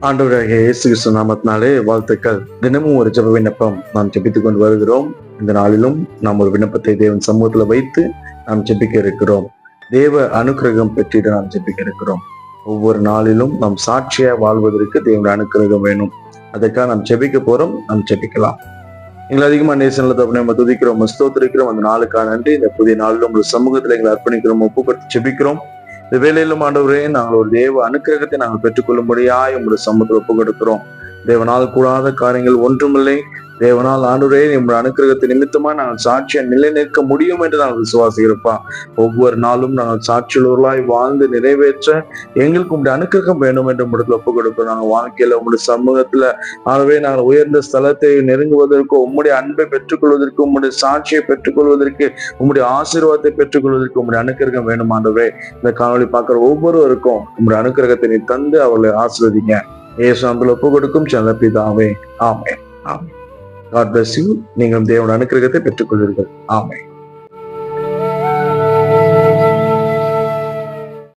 ஆண்டவராகிய இயேசு கிறிஸ்து நாமத்தினாலே வாழ்த்துக்கள். தினமும் ஒரு ஜெப விண்ணப்பம் நாம் ஜெபித்துக் கொண்டு வருகிறோம். இந்த நாளிலும் நாம் ஒரு விண்ணப்பத்தை தேவன் சமூகத்துல வைத்து நாம் ஜெபிக்க இருக்கிறோம். தேவ அனுக்கிரகம் பெற்றிட நாம் ஜெபிக்க இருக்கிறோம். ஒவ்வொரு நாளிலும் நாம் சாட்சியா வாழ்வதற்கு தேவனுடைய அனுக்கிரகம் வேணும். அதுக்காக நாம் ஜெபிக்க போறோம். நாம் ஜெபிக்கலாம். எங்களை அதிகமா நேசன்ல நம்ம துதிக்கிறோம், ஸ்தோத்திரிக்கிறோம். அந்த நாளுக்காக நன்றி. இந்த புதிய நாளிலும் உங்கள் சமூகத்துல எங்களை அர்ப்பணிக்கிறோம், ஒப்பு கொடுத்து ஜெபிக்கிறோம். இந்த வேலையிலும் ஆண்டவரே, நாங்கள் ஒரு தேவ அனுக்கிரகத்தை நாங்கள் பெற்றுக்கொள்ளும்படியாய் உங்களுடைய சமூகத்தில் ஒப்பு கொடுக்கிறோம். தேவனால் கூடாத காரியங்கள் ஒன்றுமில்லை. தேவனால் ஆண்டவரே, நம்முடைய அனுக்கிரகத்தை நிமித்தமா நாங்கள் சாட்சியை நிலை நிற்க முடியும் என்று நாங்கள் விசுவாசிக்கிறோம். ஒவ்வொரு நாளும் நாங்கள் சாட்சியுள்ளவர்களாய் வாழ்ந்து நிறைவேற்ற எங்களுக்கு உங்களுடைய அனுக்கிரகம் வேண்டும் என்று உங்களுடைய ஒப்பு கொடுக்கிறோம். நாங்கள் வாழ்க்கையில உங்களுடைய சமூகத்துல ஆகவே நாங்கள் உயர்ந்த ஸ்தலத்தை நெருங்குவதற்கு, உம்முடைய அன்பை பெற்றுக்கொள்வதற்கு, உம்முடைய சாட்சியை பெற்றுக்கொள்வதற்கு, உம்முடைய ஆசீர்வாதத்தை பெற்றுக்கொள்வதற்கு உம்முடைய அனுக்கிரகம் வேண்டும் ஆண்டவரே. இந்த காணொலி பார்க்கிற ஒவ்வொருவருக்கும் உம்முடைய அனுக்கிரகத்தை நீ தந்து அவர்களை ஆசீர்வதிங்க. இயேசு நாமத்தில் ஒப்பு கொடுக்கும் நல்ல பிதாவே, ஆமென். ஆமென். God bless you. நீங்கள் தேவனுடைய அனுக்கிரகத்தை பெற்றுக்கொள்வீர்கள். ஆமென்.